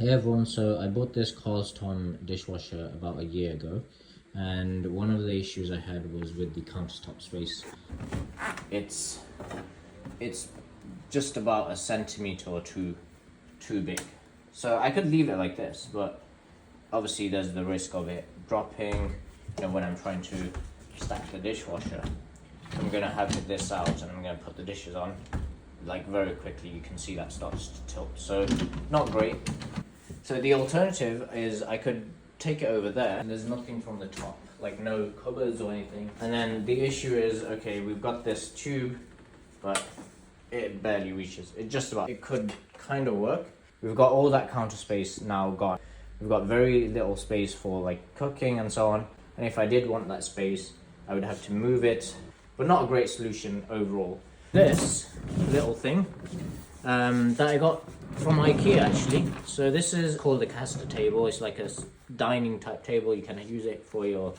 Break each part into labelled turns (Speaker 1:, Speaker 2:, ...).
Speaker 1: Hey everyone, so I bought this karlxtom dishwasher about a year ago, and one of the issues I had was with the countertop space. It's just about a centimeter or two too big. So I could leave it like this, but obviously there's the risk of it dropping, when I'm trying to stack the dishwasher. I'm gonna have this out and I'm gonna put the dishes on. Like very quickly, you can see that starts to tilt, so not great. So the alternative is I could take it over there and there's nothing from the top, like no cupboards or anything. And then the issue is, okay, we've got this tube, but it barely reaches. It could kind of work. We've got all that counter space now gone. We've got very little space for like cooking and so on. And if I did want that space, I would have to move it, but not a great solution overall. This little thing that I got from IKEA actually. So this is called a caster table. It's like a dining type table. You can use it for your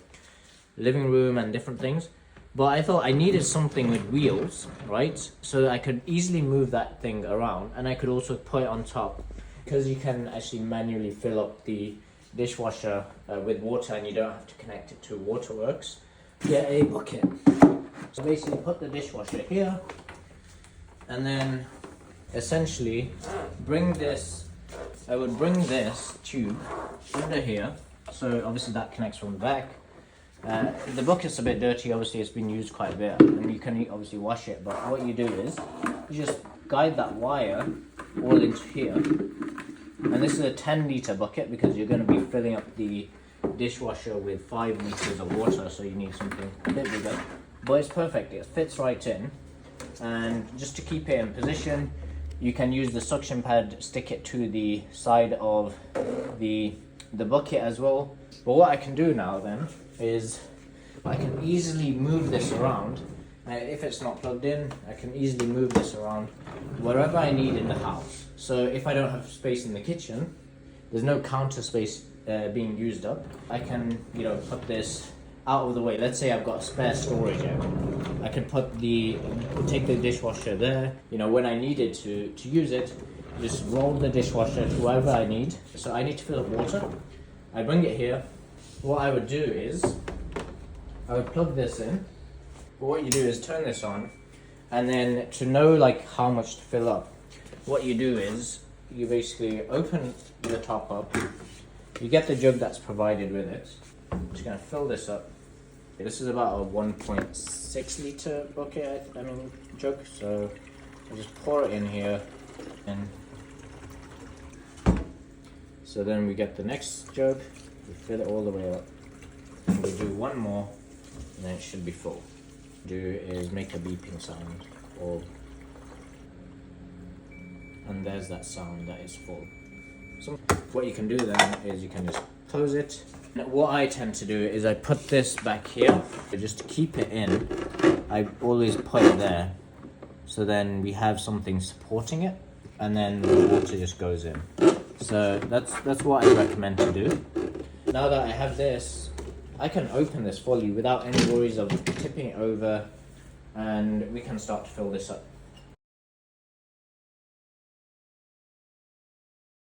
Speaker 1: living room and different things. But I thought I needed something with wheels, right? So I could easily move that thing around, and I could also put it on top, because you can actually manually fill up the dishwasher with water, and you don't have to connect it to waterworks. Get a bucket. So basically put the dishwasher here, and then essentially I would bring this tube under here. So obviously that connects from the back. The bucket's a bit dirty, obviously it's been used quite a bit, and you can obviously wash it, but what you do is you just guide that wire all into here. And this is a 10-litre bucket because you're going to be filling up the dishwasher with 5 litres of water, so you need something a bit bigger. But it's perfect, it fits right in. And just to keep it in position, you can use the suction pad, stick it to the side of the bucket as well. But what I can do now then is I can easily move this around. If it's not plugged in, I can easily move this around wherever I need in the house. So if I don't have space in the kitchen, there's no counter space being used up, I can put this out of the way. Let's say I've got a spare storage area. I can take the dishwasher there. When I needed to use it, just roll the dishwasher to wherever I need. So I need to fill up water. I bring it here. What I would do is I would plug this in. But what you do is turn this on, and then to know how much to fill up, what you do is you basically open the top up. You get the jug that's provided with it. I'm just going to fill this up. This is about a 1.6 litre bucket, jug. So I just pour it in here, and so then we get the next jug. We fill it all the way up, and we do one more, and then it should be full. Do is make a beeping sound, and there's that sound that is full. So what you can do then is you can just close it. What I tend to do is I put this back here, just to keep it in. I always put it there, so then we have something supporting it, and then the water just goes in. So that's what I recommend to do. Now that I have this, I can open this fully without any worries of tipping it over, and we can start to fill this up.